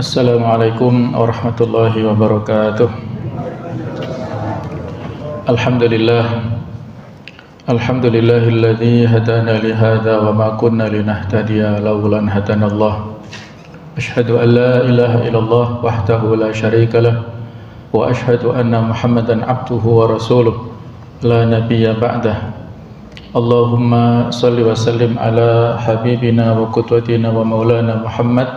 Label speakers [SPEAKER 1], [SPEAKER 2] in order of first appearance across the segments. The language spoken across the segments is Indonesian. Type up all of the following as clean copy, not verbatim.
[SPEAKER 1] Assalamualaikum warahmatullahi wabarakatuh. Alhamdulillahilladzi hadana li hadza wa ma kunna linahtadiya laula an hadanallah. Asyhadu an la ilaha illallah wahdahu la syarika lah wa asyhadu anna Muhammadan abduhu wa rasuluh la nabiyya ba'dah. Allahumma shalli wa sallim ala habibina wa qudwatina wa maulana Muhammad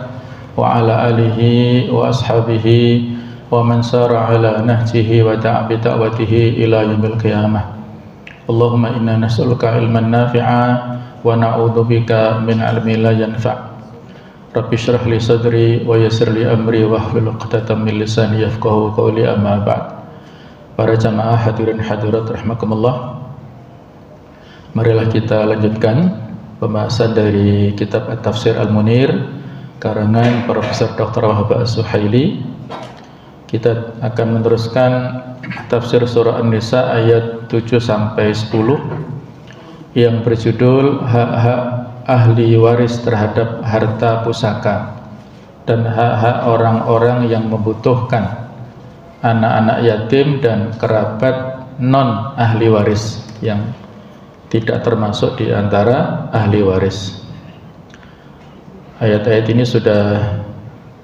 [SPEAKER 1] wa ala alihi wa ashabihi wa man sara ala nahjihi wa da'a bi da'watihi ila yaumil qiyamah. Allahumma inna nas'aluka ilman nafi'a wa na'udzubika min 'ilmin la yanfa'. Rabbi shrah li sadri wa yassir li amri wahlul 'uqdatam min lisani yafqahu qawli, amma ba'd. Para jamaah hadirin hadirat rahimakumullah, marilah kita lanjutkan pembahasan dari kitab At-Tafsir Al-Munir karangan Profesor Dr. Wahab As-Suhaili. Kita akan meneruskan tafsir surah An-Nisa ayat 7-10 yang berjudul hak-hak ahli waris terhadap harta pusaka dan hak-hak orang-orang yang membutuhkan, anak-anak yatim dan kerabat non ahli waris yang tidak termasuk di antara ahli waris. Ayat-ayat ini sudah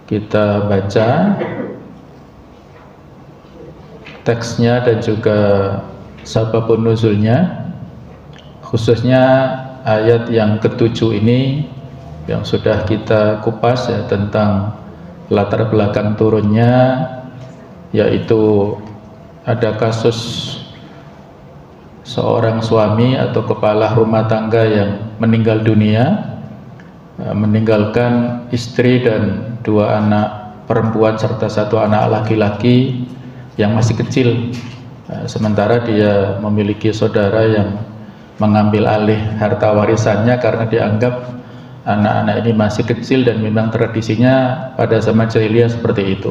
[SPEAKER 1] kita baca teksnya dan juga sababun nuzulnya, khususnya ayat yang ketujuh ini yang sudah kita kupas ya, tentang latar belakang turunnya, yaitu ada kasus seorang suami atau kepala rumah tangga yang meninggal dunia, meninggalkan istri dan dua anak perempuan serta satu anak laki-laki yang masih kecil, sementara dia memiliki saudara yang mengambil alih harta warisannya karena dianggap anak-anak ini masih kecil dan memang tradisinya pada zaman jahiliyah seperti itu.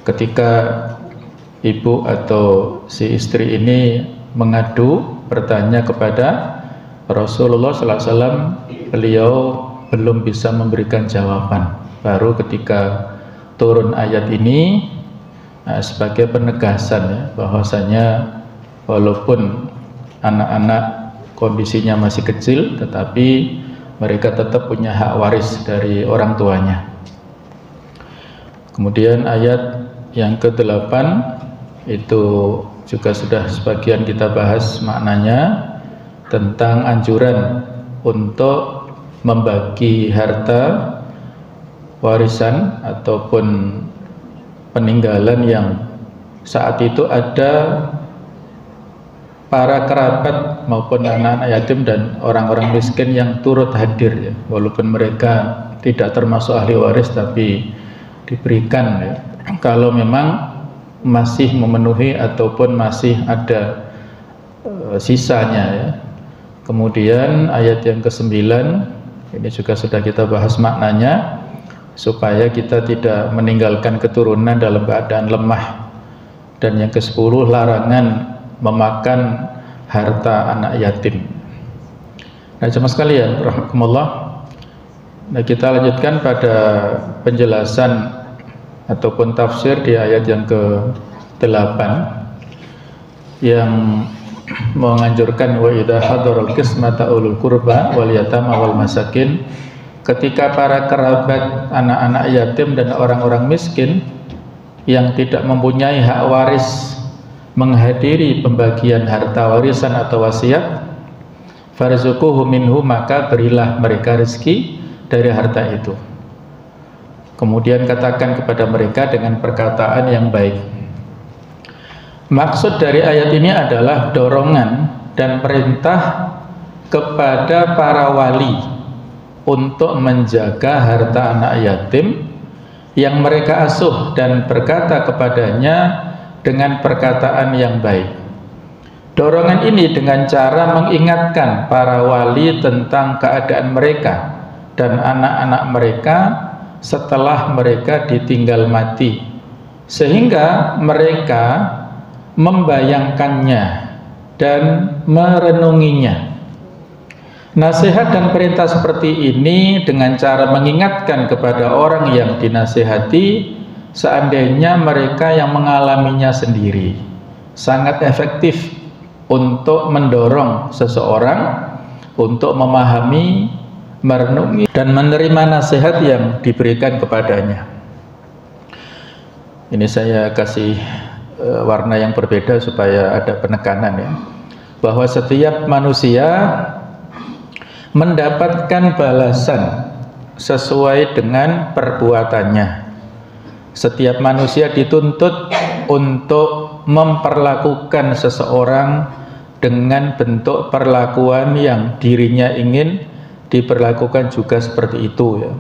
[SPEAKER 1] Ketika ibu atau si istri ini mengadu, bertanya kepada Rasulullah SAW, beliau belum bisa memberikan jawaban. Baru ketika turun ayat ini sebagai penegasan ya, bahwasanya walaupun anak-anak kondisinya masih kecil, tetapi mereka tetap punya hak waris dari orang tuanya. Kemudian ayat yang ke-8 itu juga sudah sebagian kita bahas maknanya, tentang anjuran untuk membagi harta warisan ataupun peninggalan yang saat itu ada para kerabat maupun anak-anak yatim dan orang-orang miskin yang turut hadir ya, walaupun mereka tidak termasuk ahli waris tapi diberikan ya, kalau memang masih memenuhi ataupun masih ada sisanya ya. Kemudian ayat yang ke-9 ini juga sudah kita bahas maknanya, supaya kita tidak meninggalkan keturunan dalam keadaan lemah. Dan yang ke-10 larangan memakan harta anak yatim. Nah, jemaah sekalian rahimakumullah, nah, kita lanjutkan pada penjelasan ataupun tafsir di ayat yang ke-8 yang menganjurkan wa idza hadarul qismata ulul qurba wal yatama wal masakin, ketika para kerabat anak-anak yatim dan orang-orang miskin yang tidak mempunyai hak waris menghadiri pembagian harta warisan atau wasiat, farzuquhu minhu, maka berilah mereka rezeki dari harta itu. Kemudian katakan kepada mereka dengan perkataan yang baik. Maksud dari ayat ini adalah dorongan dan perintah kepada para wali untuk menjaga harta anak yatim yang mereka asuh dan berkata kepadanya dengan perkataan yang baik. Dorongan ini dengan cara mengingatkan para wali tentang keadaan mereka dan anak-anak mereka setelah mereka ditinggal mati, sehingga mereka membayangkannya dan merenunginya. Nasihat dan perintah seperti ini dengan cara mengingatkan kepada orang yang dinasihati, seandainya mereka yang mengalaminya sendiri, sangat efektif untuk mendorong seseorang untuk memahami, merenungi, dan menerima nasihat yang diberikan kepadanya. Ini saya kasih warna yang berbeda supaya ada penekanan ya, bahwa setiap manusia mendapatkan balasan sesuai dengan perbuatannya. Setiap manusia dituntut untuk memperlakukan seseorang dengan bentuk perlakuan yang dirinya ingin diperlakukan juga seperti itu ya.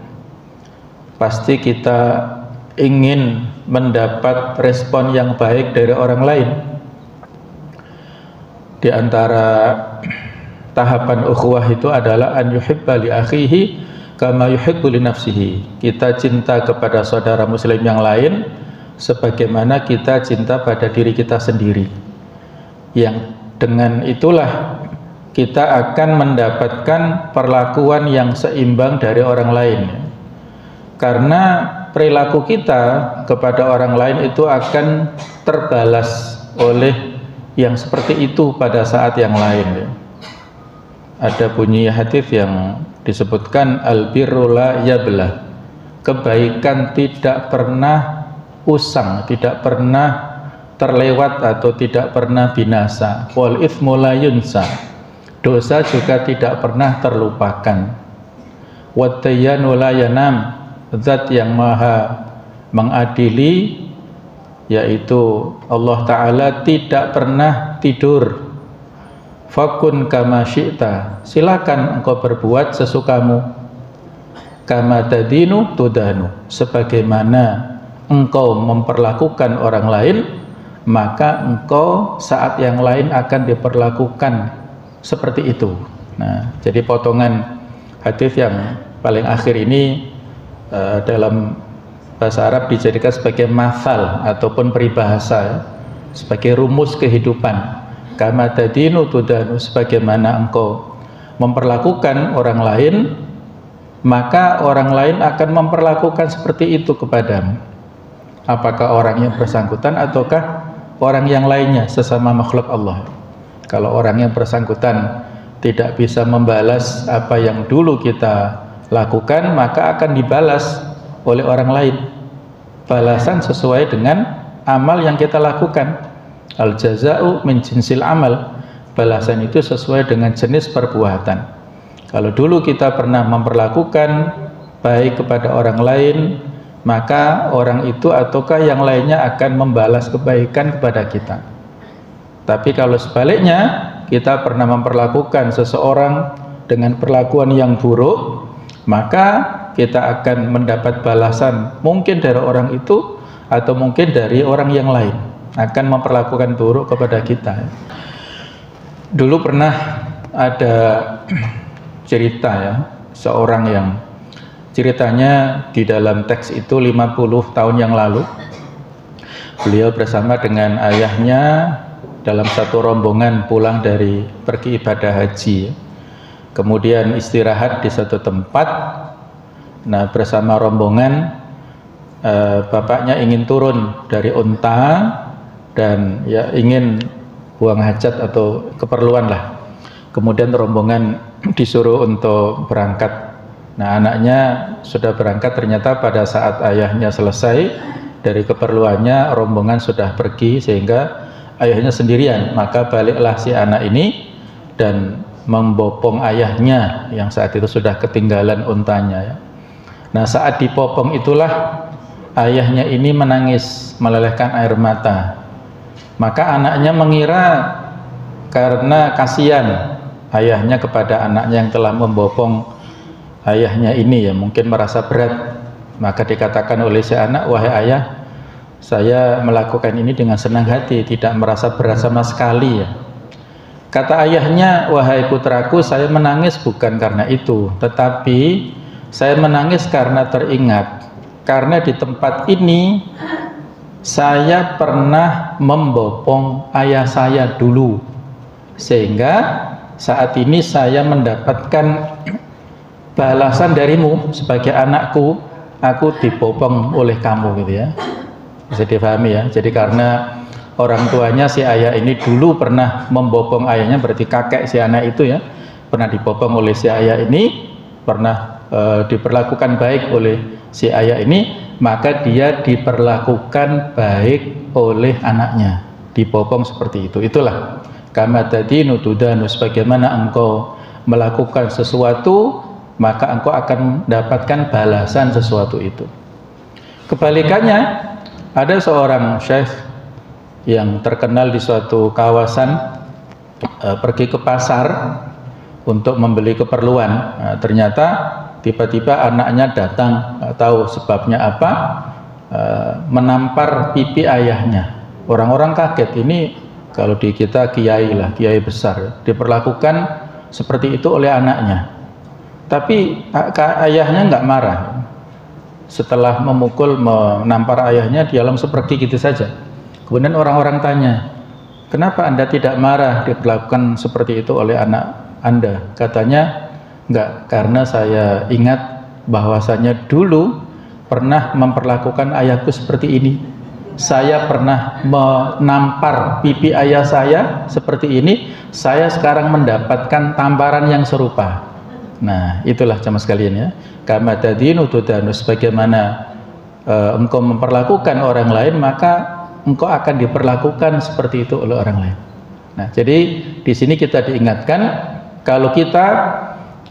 [SPEAKER 1] Pasti kita ingin mendapat respon yang baik dari orang lain. Di antara tahapan ukhuwah itu adalah an yuhibba li akhihi kama yuhibbu li nafsihi. Kita cinta kepada saudara muslim yang lain sebagaimana kita cinta pada diri kita sendiri. Yang dengan itulah kita akan mendapatkan perlakuan yang seimbang dari orang lain. Karena perilaku kita kepada orang lain itu akan terbalas oleh yang seperti itu pada saat yang lain. Ada bunyi hadis yang disebutkan al-birru la yabla, kebaikan tidak pernah usang, tidak pernah terlewat atau tidak pernah binasa. Wal itsmu la yunsa, dosa juga tidak pernah terlupakan. Wat tayyanu la yanam, zat yang maha mengadili yaitu Allah Ta'ala tidak pernah tidur. Fakun kama syi'ta, silakan engkau berbuat sesukamu. Kama tadinu tudanu, sebagaimana engkau memperlakukan orang lain, maka engkau saat yang lain akan diperlakukan seperti itu. Nah, jadi potongan hadis yang paling akhir ini dalam bahasa Arab dijadikan sebagai masal ataupun peribahasa ya, sebagai rumus kehidupan. Kama tadinu tudanu, sebagaimana engkau memperlakukan orang lain, maka orang lain akan memperlakukan seperti itu kepadamu. Apakah orang yang bersangkutan ataukah orang yang lainnya, sesama makhluk Allah. Kalau orang yang bersangkutan tidak bisa membalas apa yang dulu kita lakukan, maka akan dibalas oleh orang lain. Balasan sesuai dengan amal yang kita lakukan. Al jaza'u min jinsil amal, balasan itu sesuai dengan jenis perbuatan. Kalau dulu kita pernah memperlakukan baik kepada orang lain, maka orang itu ataukah yang lainnya akan membalas kebaikan kepada kita. Tapi kalau sebaliknya, kita pernah memperlakukan seseorang dengan perlakuan yang buruk, maka kita akan mendapat balasan mungkin dari orang itu atau mungkin dari orang yang lain akan memperlakukan buruk kepada kita. Dulu pernah ada cerita ya, seorang yang ceritanya di dalam teks itu 50 tahun yang lalu, beliau bersama dengan ayahnya dalam satu rombongan pulang dari pergi ibadah haji, kemudian istirahat di satu tempat. Nah, bersama rombongan bapaknya ingin turun dari unta dan ya ingin buang hajat atau keperluan lah. Kemudian rombongan disuruh untuk berangkat. Nah, anaknya sudah berangkat, ternyata pada saat ayahnya selesai dari keperluannya, rombongan sudah pergi sehingga ayahnya sendirian. Maka baliklah si anak ini dan membopong ayahnya yang saat itu sudah ketinggalan untanya ya. Nah, saat dipopong itulah ayahnya ini menangis, melelehkan air mata. Maka anaknya mengira karena kasihan ayahnya kepada anaknya yang telah membopong ayahnya ini ya, mungkin merasa berat. Maka dikatakan oleh si anak, wahai ayah, saya melakukan ini dengan senang hati, tidak merasa berat sama sekali ya. Kata ayahnya, wahai putraku, saya menangis bukan karena itu, tetapi saya menangis karena teringat, karena di tempat ini saya pernah membopong ayah saya dulu, sehingga saat ini saya mendapatkan balasan darimu sebagai anakku, aku dibopong oleh kamu, gitu ya. Bisa dipahami ya. Jadi karena orang tuanya si ayah ini dulu pernah membopong ayahnya, berarti kakek si anak itu ya, pernah dibopong oleh si ayah ini, pernah diperlakukan baik oleh si ayah ini, maka dia diperlakukan baik oleh anaknya, dibopong seperti itu. Itulah kama tadinu tudanu, sebagaimana engkau melakukan sesuatu maka engkau akan mendapatkan balasan sesuatu itu. Kebalikannya, ada seorang syekh yang terkenal di suatu kawasan, pergi ke pasar untuk membeli keperluan. Nah, ternyata tiba-tiba anaknya datang, tahu sebabnya apa, menampar pipi ayahnya. Orang-orang kaget, ini kalau di kita kiai lah, kiai besar, diperlakukan seperti itu oleh anaknya. Tapi ayahnya nggak marah. Setelah memukul, menampar ayahnya, dia langsung pergi gitu saja. Kemudian orang-orang tanya, kenapa Anda tidak marah diperlakukan seperti itu oleh anak Anda? Katanya, enggak, karena saya ingat bahwasanya dulu pernah memperlakukan ayahku seperti ini. Saya pernah menampar pipi ayah saya seperti ini, saya sekarang mendapatkan tamparan yang serupa. Nah, itulah jamaah sekalian ya. Kama tadinu tudanu, sebagaimana engkau memperlakukan orang lain, maka engkau akan diperlakukan seperti itu oleh orang lain. Nah, jadi di sini kita diingatkan, kalau kita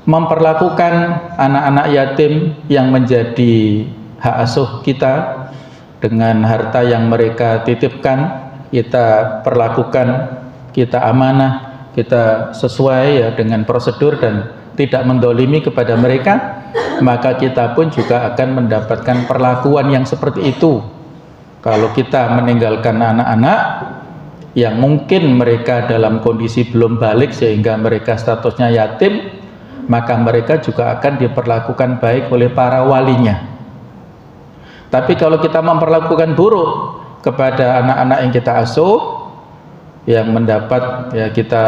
[SPEAKER 1] memperlakukan anak-anak yatim yang menjadi hak asuh kita dengan harta yang mereka titipkan, kita perlakukan, kita amanah, kita sesuai ya dengan prosedur dan tidak mendolimi kepada mereka, maka kita pun juga akan mendapatkan perlakuan yang seperti itu. Kalau kita meninggalkan anak-anak yang mungkin mereka dalam kondisi belum balik sehingga mereka statusnya yatim, maka mereka juga akan diperlakukan baik oleh para walinya. Tapi kalau kita memperlakukan buruk kepada anak-anak yang kita asuh, yang mendapat ya, kita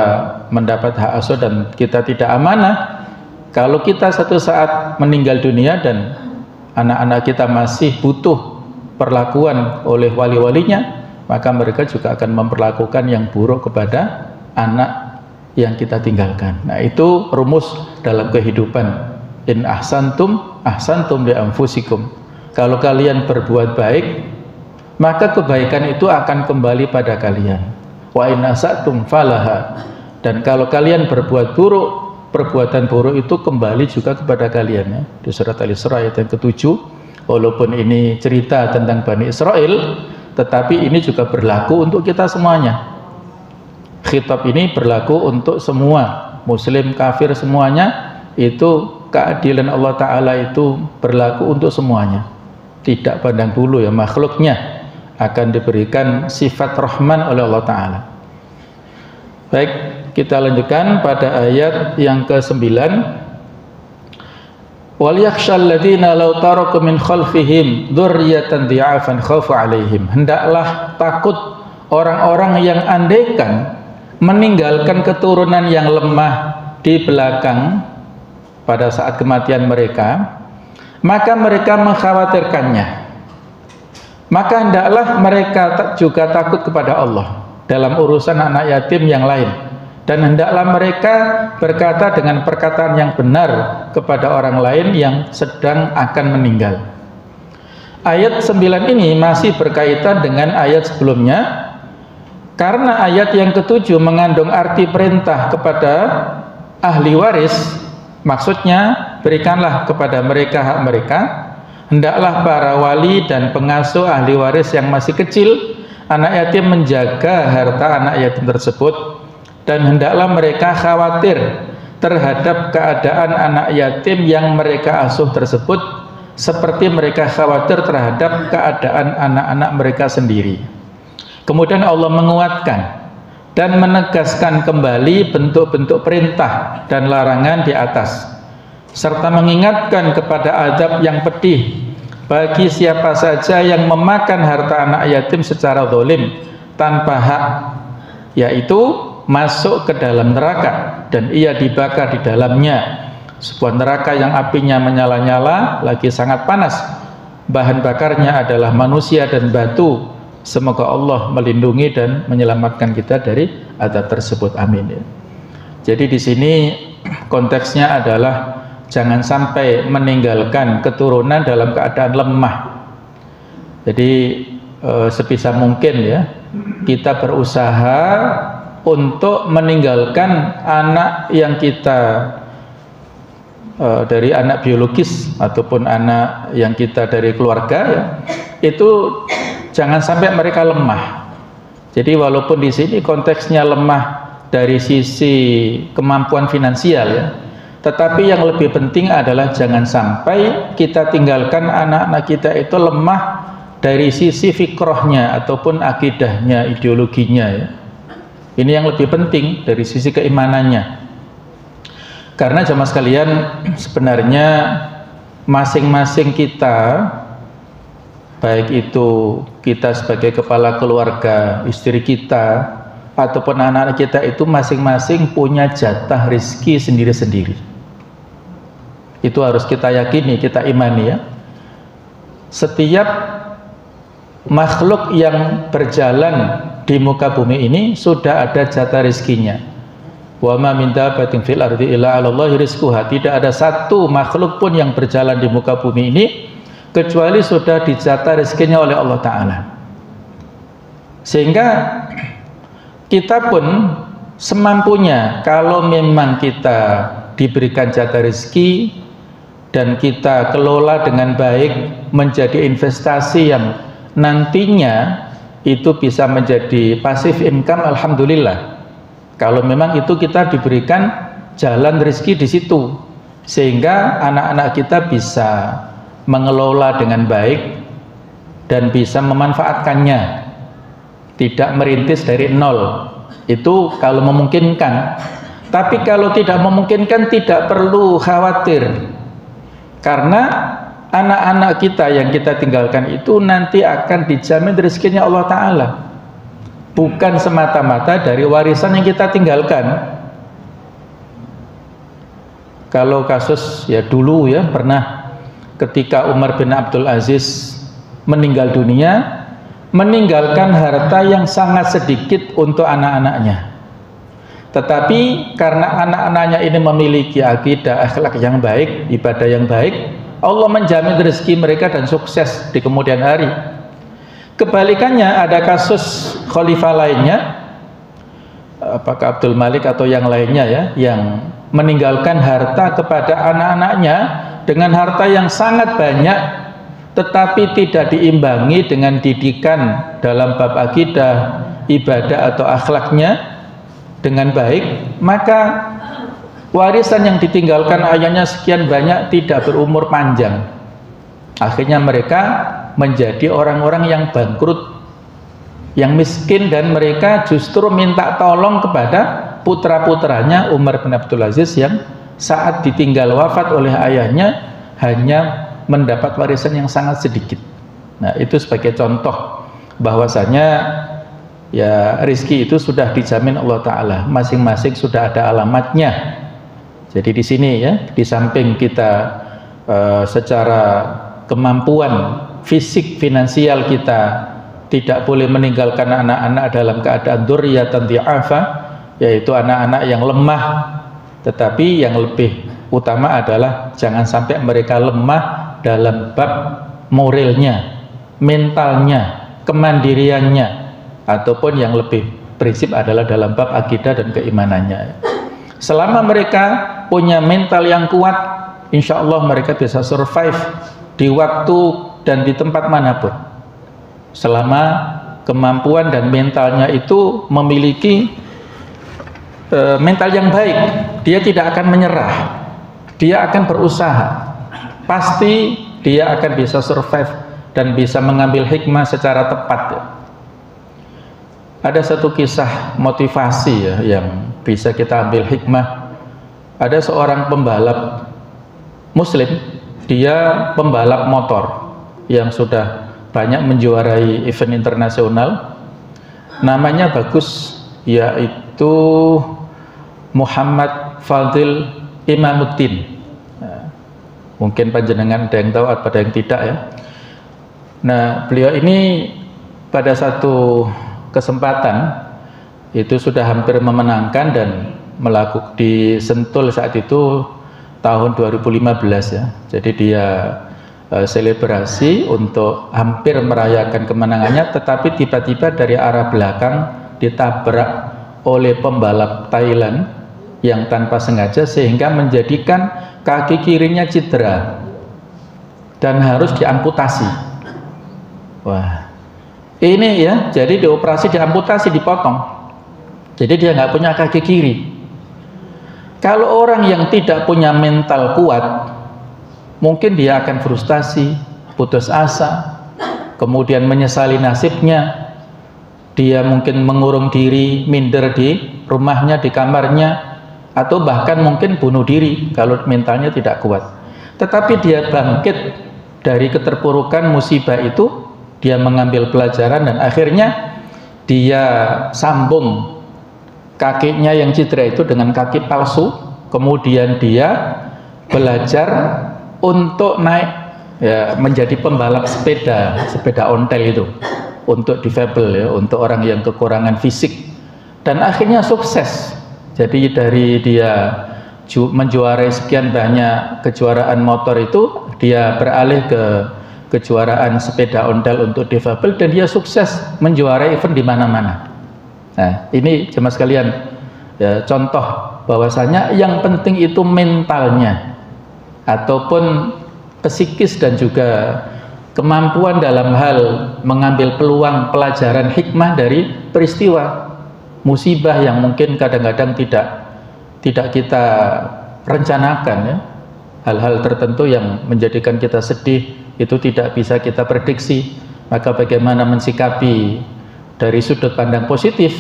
[SPEAKER 1] mendapat hak asuh dan kita tidak amanah, kalau kita satu saat meninggal dunia dan anak-anak kita masih butuh perlakuan oleh wali-walinya, maka mereka juga akan memperlakukan yang buruk kepada anak yang kita tinggalkan. Nah, itu rumus dalam kehidupan. In ahsantum ahsantum li anfusikum. Kalau kalian berbuat baik, maka kebaikan itu akan kembali pada kalian. Wa in asatum falaha. Dan kalau kalian berbuat buruk, perbuatan buruk itu kembali juga kepada kalian ya. Di surat Al-Isra ayat yang ke-7, walaupun ini cerita tentang Bani Israel, tetapi ini juga berlaku untuk kita semuanya. Khitab ini berlaku untuk semua, muslim, kafir, semuanya. Itu keadilan Allah Ta'ala itu berlaku untuk semuanya, tidak pandang bulu ya, makhluknya akan diberikan sifat Rahman oleh Allah Ta'ala. Baik, kita lanjutkan pada ayat yang ke-9. Wal yakhshal ladzina law taraku min khalfihim dzurriyyatan dhi'afan khaufu 'alaihim. Hendaklah takut orang-orang yang andaikan meninggalkan keturunan yang lemah di belakang pada saat kematian mereka, maka mereka mengkhawatirkannya. Maka hendaklah mereka juga takut kepada Allah dalam urusan anak yatim yang lain, dan hendaklah mereka berkata dengan perkataan yang benar kepada orang lain yang sedang akan meninggal. Ayat 9 ini masih berkaitan dengan ayat sebelumnya, karena ayat yang ke-7 mengandung arti perintah kepada ahli waris. Maksudnya, berikanlah kepada mereka hak mereka. Hendaklah para wali dan pengasuh ahli waris yang masih kecil, anak yatim, menjaga harta anak yatim tersebut, dan hendaklah mereka khawatir terhadap keadaan anak yatim yang mereka asuh tersebut, seperti mereka khawatir terhadap keadaan anak-anak mereka sendiri. Kemudian Allah menguatkan dan menegaskan kembali bentuk-bentuk perintah dan larangan di atas, serta mengingatkan kepada azab yang pedih bagi siapa saja yang memakan harta anak yatim secara zalim tanpa hak, yaitu masuk ke dalam neraka dan ia dibakar di dalamnya, sebuah neraka yang apinya menyala-nyala lagi sangat panas, bahan bakarnya adalah manusia dan batu. Semoga Allah melindungi dan menyelamatkan kita dari azab tersebut, amin ya. Jadi di sini konteksnya adalah jangan sampai meninggalkan keturunan dalam keadaan lemah. Jadi sebisa mungkin ya kita berusaha untuk meninggalkan anak yang kita dari anak biologis ataupun anak yang kita dari keluarga ya, itu jangan sampai mereka lemah. Jadi walaupun di sini konteksnya lemah dari sisi kemampuan finansial ya, tetapi yang lebih penting adalah jangan sampai kita tinggalkan anak-anak kita itu lemah dari sisi fikrohnya ataupun akidahnya, ideologinya ya. Ini yang lebih penting dari sisi keimanannya. Karena jemaah sekalian, sebenarnya masing-masing kita, baik itu kita sebagai kepala keluarga, istri kita, ataupun anak-anak kita itu masing-masing punya jatah rizki sendiri-sendiri. Itu harus kita yakini, kita imani ya. Setiap makhluk yang berjalan di muka bumi ini sudah ada jatah rizkinya. Wa ma min dabbatin fil ardi illa 'alallahi rizquha. Tidak ada satu makhluk pun yang berjalan di muka bumi ini kecuali sudah dijatah rezekinya oleh Allah Ta'ala. Sehingga kita pun semampunya, kalau memang kita diberikan jatah rezeki dan kita kelola dengan baik menjadi investasi yang nantinya itu bisa menjadi passive income, alhamdulillah. Kalau memang itu kita diberikan jalan rezeki di situ, sehingga anak-anak kita bisa mengelola dengan baik dan bisa memanfaatkannya, tidak merintis dari nol. Itu kalau memungkinkan. Tapi kalau tidak memungkinkan tidak perlu khawatir, karena anak-anak kita yang kita tinggalkan itu nanti akan dijamin rezekinya Allah Ta'ala, bukan semata-mata dari warisan yang kita tinggalkan. Kalau kasus ya dulu ya pernah ketika Umar bin Abdul Aziz meninggal dunia, meninggalkan harta yang sangat sedikit untuk anak-anaknya, tetapi karena anak-anaknya ini memiliki akidah akhlak yang baik, ibadah yang baik, Allah menjamin rezeki mereka dan sukses di kemudian hari. Kebalikannya ada kasus khalifah lainnya, apakah Abdul Malik atau yang lainnya ya, yang meninggalkan harta kepada anak-anaknya dengan harta yang sangat banyak, tetapi tidak diimbangi dengan didikan dalam bab akidah, ibadah atau akhlaknya dengan baik, maka warisan yang ditinggalkan ayahnya sekian banyak tidak berumur panjang. Akhirnya mereka menjadi orang-orang yang bangkrut, yang miskin, dan mereka justru minta tolong kepada putra-putranya Umar bin Abdul Aziz yang saat ditinggal wafat oleh ayahnya hanya mendapat warisan yang sangat sedikit. Nah, itu sebagai contoh bahwasanya ya rizki itu sudah dijamin Allah Ta'ala, masing-masing sudah ada alamatnya. Jadi di sini ya, di samping kita secara kemampuan fisik finansial kita tidak boleh meninggalkan anak-anak dalam keadaan dzurriyyatan dhi'afa, yaitu anak-anak yang lemah, tetapi yang lebih utama adalah jangan sampai mereka lemah dalam bab moralnya, mentalnya, kemandiriannya, ataupun yang lebih prinsip adalah dalam bab akidah dan keimanannya. Selama mereka punya mental yang kuat, insya Allah mereka bisa survive di waktu dan di tempat manapun. Selama kemampuan dan mentalnya itu memiliki mental yang baik, dia tidak akan menyerah, dia akan berusaha, pasti dia akan bisa survive dan bisa mengambil hikmah secara tepat. ada satu kisah motivasi ya yang bisa kita ambil hikmah. Ada seorang pembalap muslim, dia pembalap motor yang sudah banyak menjuarai event internasional. Namanya bagus, yaitu Muhammad Fadil Imamuddin. Nah, mungkin panjenengan ada yang tahu atau ada yang tidak ya. Nah, beliau ini pada satu kesempatan itu sudah hampir memenangkan dan melakukan di Sentul saat itu tahun 2015 ya. Jadi dia selebrasi untuk hampir merayakan kemenangannya, tetapi tiba-tiba dari arah belakang ditabrak oleh pembalap Thailand yang tanpa sengaja sehingga menjadikan kaki kirinya cedera dan harus diamputasi. Wah, ini ya, jadi dioperasi, diamputasi, dipotong. Jadi dia nggak punya kaki kiri. Kalau orang yang tidak punya mental kuat, mungkin dia akan frustasi, putus asa, kemudian menyesali nasibnya. Dia mungkin mengurung diri, minder di rumahnya, di kamarnya, atau bahkan mungkin bunuh diri kalau mentalnya tidak kuat. Tetapi dia bangkit dari keterpurukan musibah itu, dia mengambil pelajaran dan akhirnya dia sambung kakinya yang cedera itu dengan kaki palsu. Kemudian dia belajar untuk naik ya, menjadi pembalap sepeda ontel itu untuk difabel ya, untuk orang yang kekurangan fisik, dan akhirnya sukses. Jadi dari dia menjuarai sekian banyak kejuaraan motor itu, dia beralih ke kejuaraan sepeda ontel untuk difabel dan dia sukses menjuarai event di mana-mana. Nah, ini jemaah sekalian ya, contoh bahwasanya yang penting itu mentalnya ataupun psikis dan juga kemampuan dalam hal mengambil peluang pelajaran hikmah dari peristiwa musibah yang mungkin kadang-kadang tidak kita rencanakan ya. Hal-hal tertentu yang menjadikan kita sedih itu tidak bisa kita prediksi, maka bagaimana mensikapi dari sudut pandang positif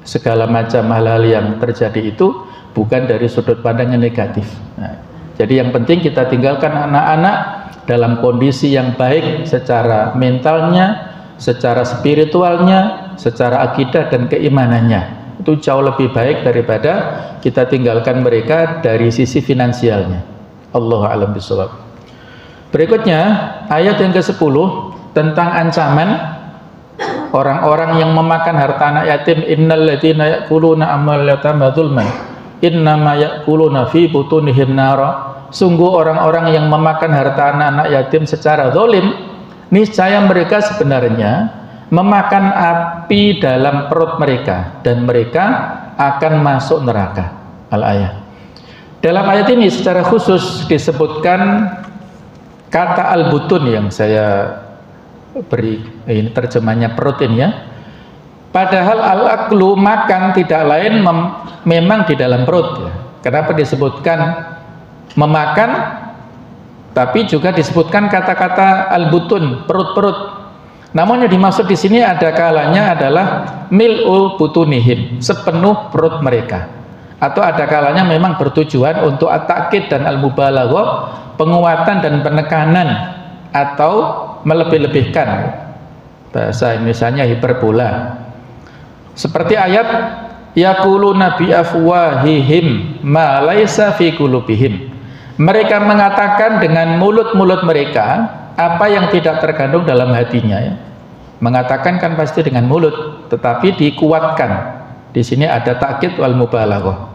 [SPEAKER 1] segala macam hal-hal yang terjadi itu bukan dari sudut pandang yang negatif. Nah, jadi yang penting kita tinggalkan anak-anak dalam kondisi yang baik secara mentalnya, secara spiritualnya, secara akidah dan keimanannya. Itu jauh lebih baik daripada kita tinggalkan mereka dari sisi finansialnya. Allahu a'lam bishawab. Berikutnya ayat yang ke-10 tentang ancaman orang-orang yang memakan harta anak yatim. Innal ladzina ya'kuluna amwal yatama dzulman innama ya'kuluna fi butunihim nara. Sungguh orang-orang yang memakan harta anak-anak yatim secara zalim, niscaya mereka sebenarnya memakan api dalam perut mereka dan mereka akan masuk neraka. Al-ayat. Dalam ayat ini secara khusus disebutkan kata al-butun yang saya beri ini terjemahnya perut ini ya. Padahal al-aklu makan tidak lain memang di dalam perut ya. Kenapa disebutkan memakan tapi juga disebutkan kata-kata al-butun, perut-perut. Namun yang dimaksud di sini ada kalanya adalah mil'ul butunihim, sepenuh perut mereka. Atau ada kalanya memang bertujuan untuk at-ta'kid dan al-mubalaghah, penguatan dan penekanan atau melebih-lebihkan. Bahasa Indonesianya hiperbola. Seperti ayat yaquluna bi afwahihim ma laisa fi qulubihim. Mereka mengatakan dengan mulut-mulut mereka apa yang tidak terkandung dalam hatinya ya. Mengatakan kan pasti dengan mulut, tetapi dikuatkan. Di sini ada ta'kid wal mubalaghah.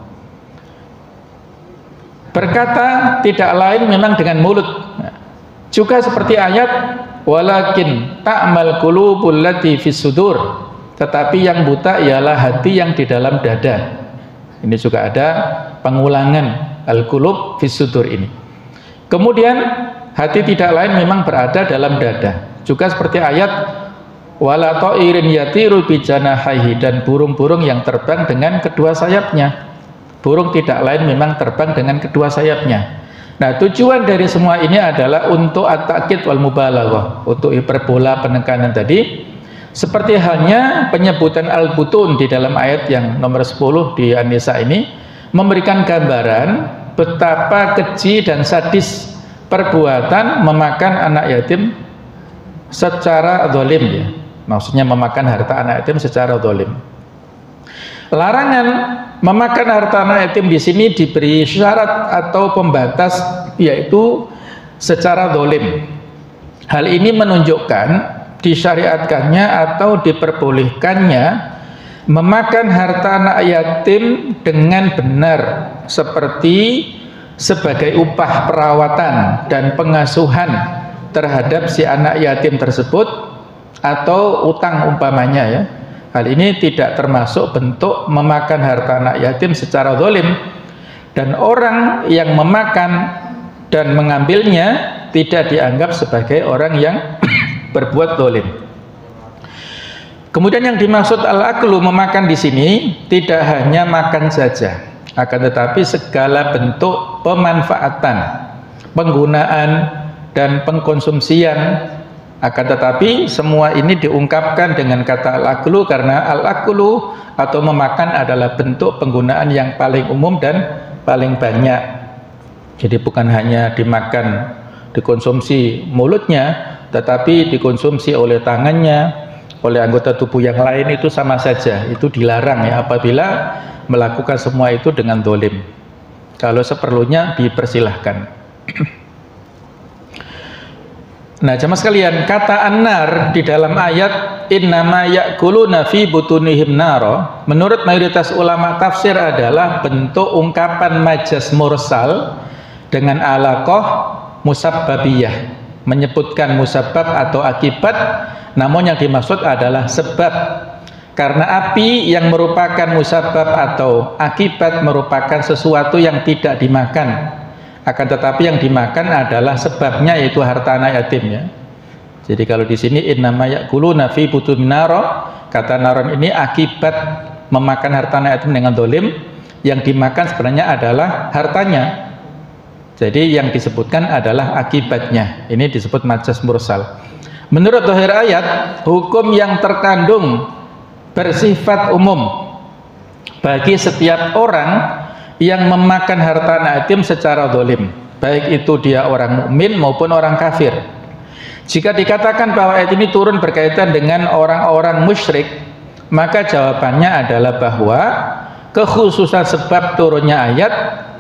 [SPEAKER 1] Berkata tidak lain memang dengan mulut. Juga seperti ayat walakin ta'mal qulubul lati fis sudur. Tetapi yang buta ialah hati yang di dalam dada. Ini juga ada pengulangan al-qulub fis sudur ini. Kemudian hati tidak lain memang berada dalam dada. Juga seperti ayat wala ta'irin yatiru bi janahihi, dan burung-burung yang terbang dengan kedua sayapnya. Burung tidak lain memang terbang dengan kedua sayapnya. Nah, tujuan dari semua ini adalah untuk at-ta'kid wal mubalaghah, untuk hiperbola penekanan tadi, Seperti halnya penyebutan al-butun di dalam ayat yang nomor 10 di An-Nisa ini memberikan gambaran betapa keji dan sadis perbuatan memakan anak yatim secara zalim, ya. Maksudnya memakan harta anak yatim secara zalim. Larangan memakan harta anak yatim di sini diberi syarat atau pembatas, yaitu secara zalim. Hal ini menunjukkan disyariatkannya atau diperbolehkannya memakan harta anak yatim dengan benar, seperti sebagai upah perawatan dan pengasuhan terhadap si anak yatim tersebut, atau utang umpamanya, ya. Hal ini tidak termasuk bentuk memakan harta anak yatim secara zalim, dan orang yang memakan dan mengambilnya tidak dianggap sebagai orang yang berbuat zalim. Kemudian yang dimaksud al-aklu, memakan di sini tidak hanya makan saja, akan tetapi segala bentuk pemanfaatan, penggunaan dan pengkonsumsian. Akan tetapi semua ini diungkapkan dengan kata al-aklu karena al-aklu atau memakan adalah bentuk penggunaan yang paling umum dan paling banyak. Jadi bukan hanya dimakan, dikonsumsi mulutnya, tetapi dikonsumsi oleh tangannya, oleh anggota tubuh yang lain, itu sama saja, itu dilarang, ya, apabila melakukan semua itu dengan zalim. Kalau seperlunya dipersilahkan. Nah, jemaah sekalian, kata an-nar di dalam ayat innama ya'kuluna fi butunihim naro, menurut mayoritas ulama tafsir adalah bentuk ungkapan majaz mursal dengan alaqah musabbabiyah, menyebutkan musabab atau akibat, namun yang dimaksud adalah sebab. Karena api yang merupakan musabab atau akibat merupakan sesuatu yang tidak dimakan, akan tetapi yang dimakan adalah sebabnya, yaitu harta anak yatim, ya. Jadi kalau di sini innama ya'kuluna fi butunin naro, kata naron ini akibat memakan harta anak yatim dengan zalim, yang dimakan sebenarnya adalah hartanya. Jadi yang disebutkan adalah akibatnya. Ini disebut majaz mursal. Menurut zahir ayat, hukum yang terkandung bersifat umum bagi setiap orang yang memakan harta anak yatim secara zalim, baik itu dia orang mukmin maupun orang kafir. Jika dikatakan bahwa ayat ini turun berkaitan dengan orang-orang musyrik, maka jawabannya adalah bahwa kekhususan sebab turunnya ayat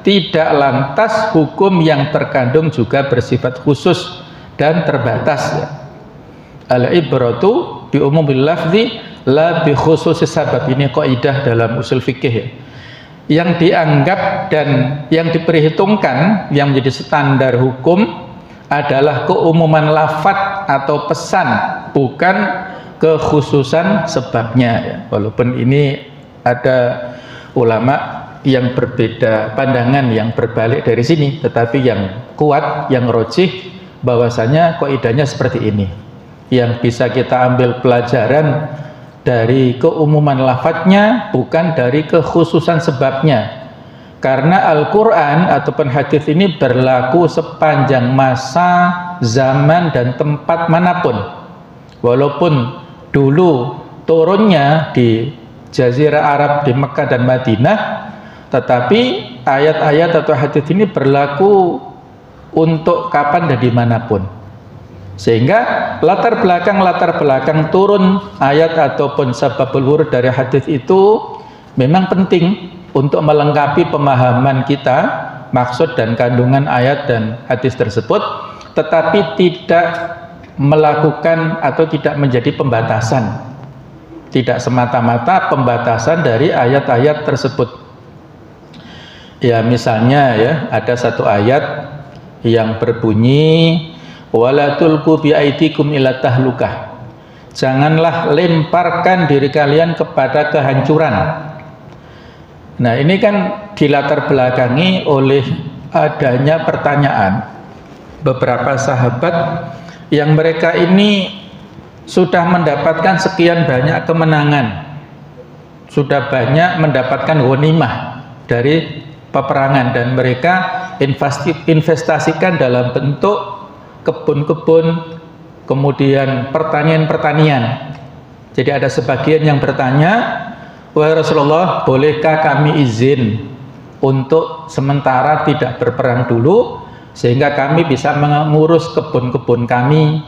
[SPEAKER 1] tidak lantas hukum yang terkandung juga bersifat khusus dan terbatas, ya. Al-ibratu bi umumil lafzi la bi khususis sabab. Ini kaidah dalam usul fikih, ya. Yang dianggap dan yang diperhitungkan, yang menjadi standar hukum adalah keumuman lafadz atau pesan, bukan kekhususan sebabnya, ya. Walaupun ini ada ulama yang berbeda pandangan, yang berbalik dari sini, tetapi yang kuat, yang rojih, bahwasanya kaidahnya seperti ini. Yang bisa kita ambil pelajaran dari keumuman lafadznya, bukan dari kekhususan sebabnya. Karena Al-Quran ataupun hadis ini berlaku sepanjang masa, zaman, dan tempat manapun. Walaupun dulu turunnya di Jazirah Arab, di Mekah dan Madinah, tetapi ayat-ayat atau hadis ini berlaku untuk kapan dan dimanapun. Sehingga latar belakang turun ayat ataupun sababul wurud dari hadis itu memang penting untuk melengkapi pemahaman kita maksud dan kandungan ayat dan hadis tersebut, tetapi tidak melakukan atau tidak menjadi pembatasan, tidak semata-mata pembatasan dari ayat-ayat tersebut. Ya, misalnya, ya, ada satu ayat yang berbunyi wala tulqu bi aidikum ila tahlukah, janganlah lemparkan diri kalian kepada kehancuran. Nah, ini kan dilatar belakangi oleh adanya pertanyaan beberapa sahabat yang mereka ini sudah mendapatkan sekian banyak kemenangan, sudah banyak mendapatkan ghanimah dari peperangan, dan mereka investasikan dalam bentuk kebun-kebun, kemudian pertanian-pertanian. Jadi ada sebagian yang bertanya, wahai Rasulullah, bolehkah kami izin untuk sementara tidak berperang dulu sehingga kami bisa mengurus kebun-kebun kami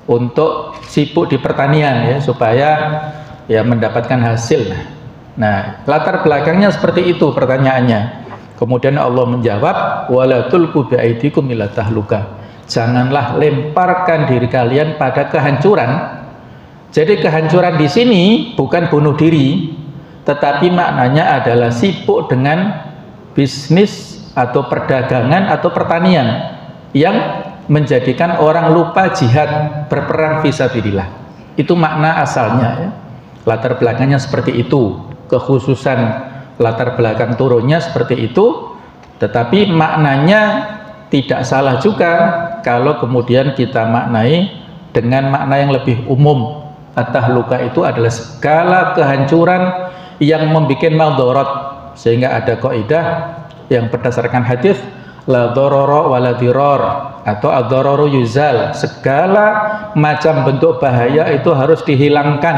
[SPEAKER 1] untuk sibuk di pertanian ya, supaya ya mendapatkan hasil. Nah, latar belakangnya seperti itu pertanyaannya. Kemudian Allah menjawab, wala tulqu biaidikum ila tahluka. Janganlah lemparkan diri kalian pada kehancuran. Jadi kehancuran di sini bukan bunuh diri, tetapi maknanya adalah sibuk dengan bisnis atau perdagangan atau pertanian yang menjadikan orang lupa jihad, berperang fisabilillah. Itu makna asalnya ya. Latar belakangnya seperti itu, kekhususan latar belakang turunnya seperti itu, tetapi maknanya tidak salah juga kalau kemudian kita maknai dengan makna yang lebih umum. At-tahluka itu adalah segala kehancuran yang membuat madharat, sehingga ada kaidah yang berdasarkan hadis la dharara wa la dirar atau ad-dhararu yuzal, segala macam bentuk bahaya itu harus dihilangkan,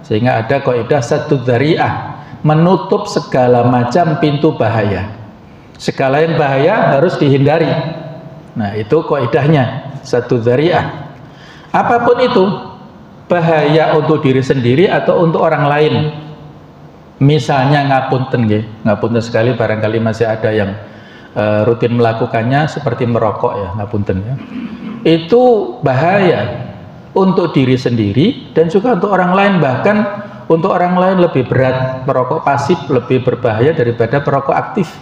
[SPEAKER 1] sehingga ada kaidah saddud dzari'ah, menutup segala macam pintu bahaya. Segala yang bahaya harus dihindari. Nah, itu kaidahnya saddud dzari'ah. Apapun itu, bahaya untuk diri sendiri atau untuk orang lain. Misalnya ngapunten nggih, ngapunten sekali barangkali masih ada yang rutin melakukannya seperti merokok ya, ngapunten ya. Itu bahaya untuk diri sendiri dan juga untuk orang lain, bahkan untuk orang lain lebih berat. Perokok pasif lebih berbahaya daripada perokok aktif.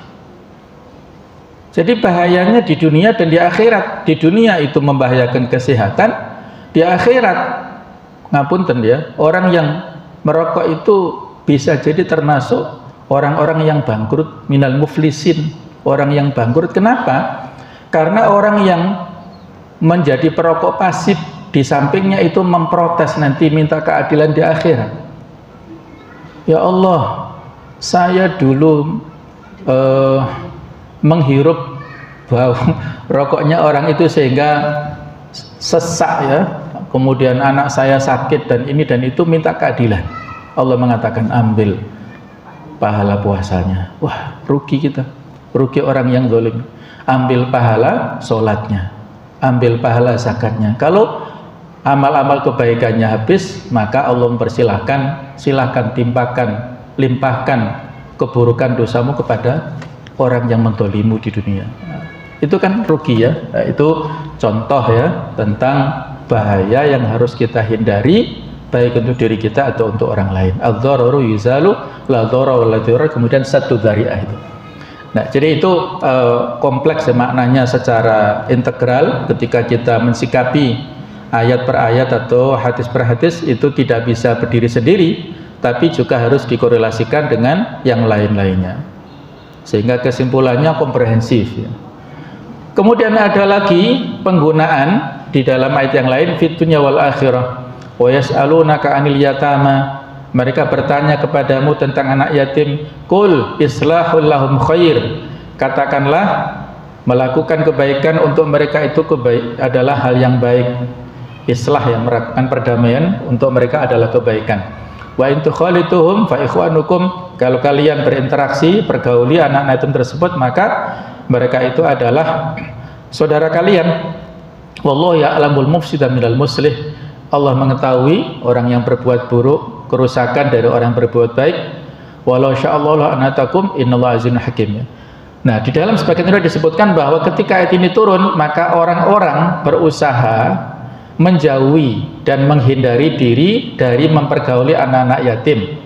[SPEAKER 1] Jadi bahayanya di dunia dan di akhirat. Di dunia itu membahayakan kesehatan, di akhirat ngapunten ya, orang yang merokok itu bisa jadi termasuk orang-orang yang bangkrut, minal muflisin, orang yang bangkrut. Kenapa? Karena orang yang menjadi perokok pasif di sampingnya itu memprotes nanti minta keadilan di akhirat. Ya Allah, saya dulu menghirup bau rokoknya orang itu sehingga sesak ya, kemudian anak saya sakit dan ini dan itu, minta keadilan. Allah mengatakan ambil pahala puasanya. Wah, rugi kita, rugi orang yang zalim. Ambil pahala sholatnya, ambil pahala zakatnya. Kalau amal-amal kebaikannya habis, maka Allah mempersilahkan, silahkan timpakan, limpahkan keburukan dosamu kepada orang yang menzalimu di dunia. Itu kan rugi ya. Nah, itu contoh ya tentang bahaya yang harus kita hindari, baik untuk diri kita atau untuk orang lain. Adz-dzararu yuzalu la dzarara wa la dirar, kemudian saddud dzari'ah itu. Nah, jadi itu kompleks ya, maknanya secara integral. Ketika kita mensikapi ayat per ayat atau hadis per hadis, itu tidak bisa berdiri sendiri, tapi juga harus dikorelasikan dengan yang lain-lainnya, sehingga kesimpulannya komprehensif ya. Kemudian ada lagi penggunaan di dalam ayat yang lain, fid dunya wal akhirah. Wa yas'alunaka 'anil yatama, mereka bertanya kepadamu tentang anak yatim. Qul islahul lahum khair, katakanlah melakukan kebaikan untuk mereka itu adalah hal yang baik. Islah, yang melakukan perdamaian untuk mereka adalah kebaikan. Wa in tukhalituhum fa ikhwanukum, kalau kalian berinteraksi, pergauli anak-anak yatim tersebut, maka mereka itu adalah saudara kalian. Wallahu ya'lamul mufsida minal muslih, Allah mengetahui orang yang berbuat buruk, kerusakan dari orang yang berbuat baik. Walau sya'allahu anatakum innallaha azizun hakim. Nah, di dalam sebagian riwayat disebutkan bahwa ketika ayat ini turun, maka orang-orang berusaha menjauhi dan menghindari diri dari mempergauli anak-anak yatim,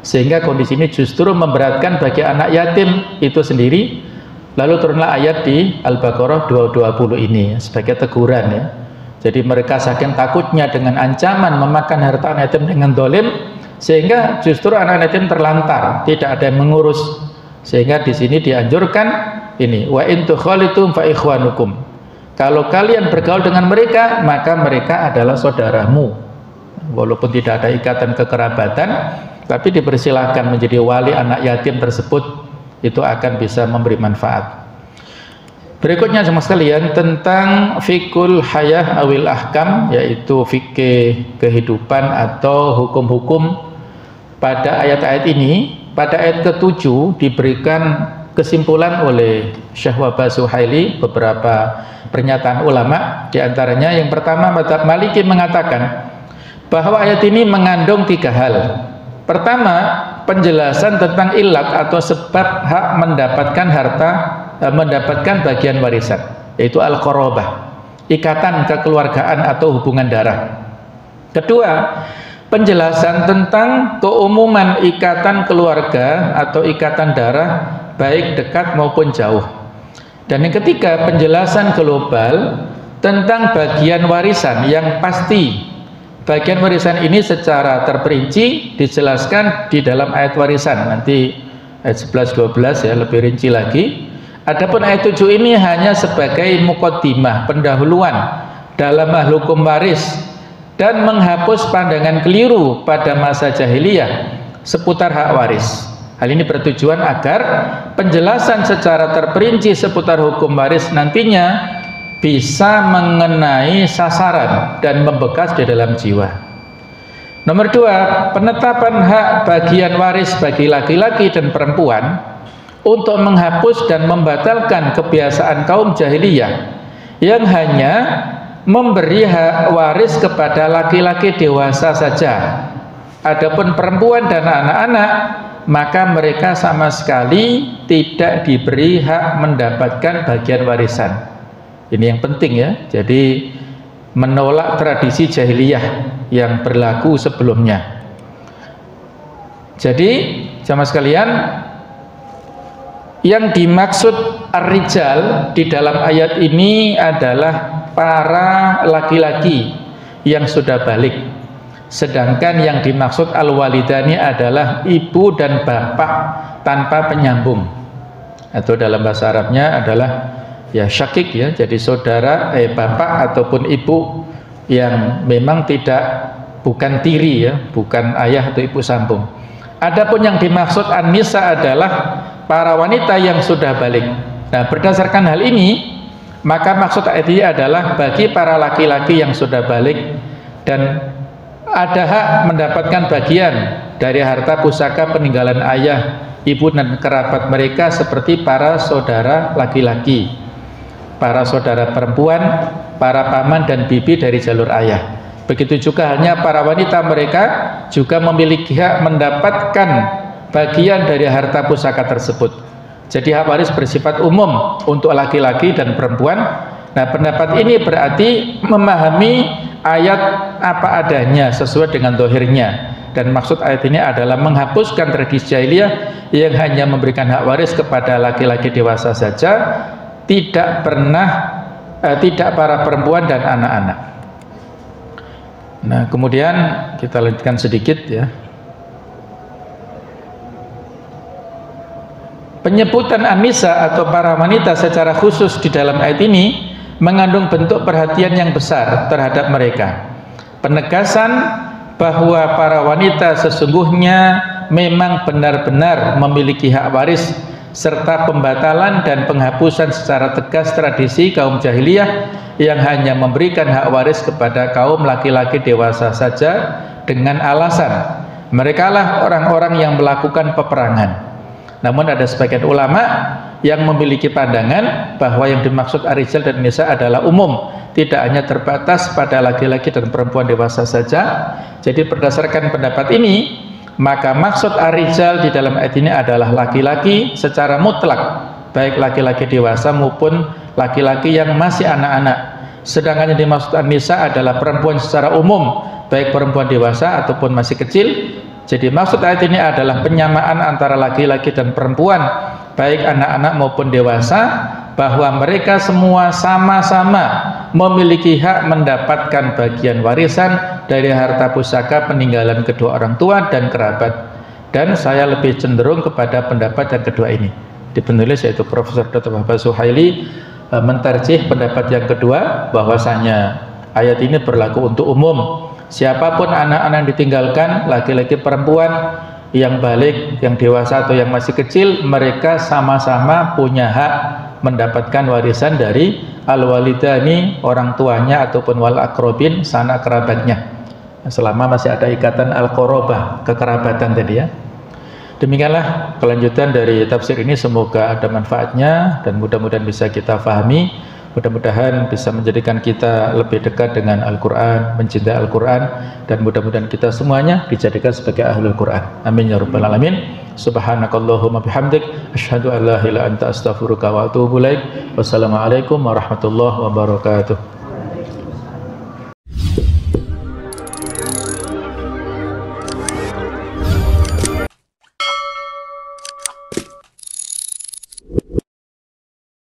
[SPEAKER 1] sehingga kondisi ini justru memberatkan bagi anak yatim itu sendiri. Lalu turunlah ayat di Al-Baqarah 220 ini sebagai teguran ya. Jadi mereka saking takutnya dengan ancaman memakan harta anak yatim dengan zalim, sehingga justru anak yatim terlantar, tidak ada yang mengurus. Sehingga di sini dianjurkan ini, wa in tukhalitum fa ikhwanukum, kalau kalian bergaul dengan mereka, maka mereka adalah saudaramu. Walaupun tidak ada ikatan kekerabatan, tapi dipersilahkan menjadi wali anak yatim tersebut, itu akan bisa memberi manfaat. Berikutnya sama sekalian tentang fikul hayah awil ahkam, yaitu fikih kehidupan atau hukum-hukum. Pada ayat-ayat ini, pada ayat ke-7 diberikan kesimpulan oleh Syekh Wahbah Suhaili beberapa pernyataan ulama. Di antaranya yang pertama, mazhab Maliki mengatakan bahwa ayat ini mengandung 3 hal. Pertama, penjelasan tentang ilat atau sebab hak mendapatkan bagian warisan, yaitu al-qarabah, ikatan kekeluargaan atau hubungan darah. Kedua, penjelasan tentang keumuman ikatan keluarga atau ikatan darah, baik dekat maupun jauh. Dan yang ketiga, penjelasan global tentang bagian warisan yang pasti. Bagian warisan ini secara terperinci dijelaskan di dalam ayat warisan, nanti ayat 11-12 ya, lebih rinci lagi. Adapun ayat 7 ini hanya sebagai muqaddimah, pendahuluan dalam hukum waris, dan menghapus pandangan keliru pada masa jahiliyah seputar hak waris. Hal ini bertujuan agar penjelasan secara terperinci seputar hukum waris nantinya bisa mengenai sasaran dan membekas di dalam jiwa. Nomor 2, penetapan hak bagian waris bagi laki-laki dan perempuan untuk menghapus dan membatalkan kebiasaan kaum jahiliyah yang hanya memberi hak waris kepada laki-laki dewasa saja. Adapun perempuan dan anak-anak, maka mereka sama sekali tidak diberi hak mendapatkan bagian warisan. Ini yang penting ya. Jadi menolak tradisi jahiliyah yang berlaku sebelumnya. Jadi jamaah sekalian, yang dimaksud ar-rijal di dalam ayat ini adalah para laki-laki yang sudah balik, sedangkan yang dimaksud al-walidani adalah ibu dan bapak tanpa penyambung, atau dalam bahasa Arabnya adalah ya syakik ya, jadi saudara bapak ataupun ibu yang memang bukan tiri ya, bukan ayah atau ibu sambung. Adapun yang dimaksud an-nisa adalah para wanita yang sudah balik. Nah, berdasarkan hal ini, maka maksud ayat ini adalah bagi para laki-laki yang sudah balik dan ada hak mendapatkan bagian dari harta pusaka peninggalan ayah, ibu dan kerabat mereka seperti para saudara laki-laki, para saudara perempuan, para paman dan bibi dari jalur ayah. Begitu juga halnya para wanita, mereka juga memiliki hak mendapatkan bagian dari harta pusaka tersebut. Jadi hak waris bersifat umum untuk laki-laki dan perempuan. Nah, pendapat ini berarti memahami ayat apa adanya sesuai dengan zahirnya, dan maksud ayat ini adalah menghapuskan tradisi jahiliyah yang hanya memberikan hak waris kepada laki-laki dewasa saja, tidak para perempuan dan anak-anak. Nah, kemudian kita lanjutkan sedikit ya. Penyebutan an-nisa atau para wanita secara khusus di dalam ayat ini mengandung bentuk perhatian yang besar terhadap mereka. Penegasan bahwa para wanita sesungguhnya memang benar-benar memiliki hak waris, serta pembatalan dan penghapusan secara tegas tradisi kaum jahiliyah yang hanya memberikan hak waris kepada kaum laki-laki dewasa saja dengan alasan merekalah orang-orang yang melakukan peperangan. Namun ada sebagian ulama yang memiliki pandangan bahwa yang dimaksud ar-rijal dan nisa adalah umum, tidak hanya terbatas pada laki-laki dan perempuan dewasa saja. Jadi berdasarkan pendapat ini, maka maksud ar-rijal di dalam ayat ini adalah laki-laki secara mutlak, baik laki-laki dewasa maupun laki-laki yang masih anak-anak. Sedangkan yang dimaksud an-nisa adalah perempuan secara umum, baik perempuan dewasa ataupun masih kecil. Jadi maksud ayat ini adalah penyamaan antara laki-laki dan perempuan, baik anak-anak maupun dewasa, bahwa mereka semua sama-sama memiliki hak mendapatkan bagian warisan dari harta pusaka peninggalan kedua orang tua dan kerabat. Dan saya lebih cenderung kepada pendapat yang kedua ini. Di penulis yaitu Profesor Dr. Wahbah Suhaili mentarjih pendapat yang kedua, bahwasanya ayat ini berlaku untuk umum. Siapapun anak-anak yang ditinggalkan, laki-laki perempuan, yang balik, yang dewasa atau yang masih kecil, mereka sama-sama punya hak mendapatkan warisan dari al-walidani, orang tuanya ataupun wal akrobin, sanak kerabatnya, selama masih ada ikatan al-qorobah, kekerabatan tadi ya. Demikianlah kelanjutan dari tafsir ini, semoga ada manfaatnya dan mudah-mudahan bisa kita fahami, mudah-mudahan bisa menjadikan kita lebih dekat dengan Al-Quran, mencintai Al-Quran, dan mudah-mudahan kita semuanya dijadikan sebagai ahlul Quran. Amin ya rabbal alamin. Subhanakallahumma bihamdik, asyhadu an la ilaha illa anta astaghfiruka wa atubu ilaik. Wassalamualaikum warahmatullahi wabarakatuh.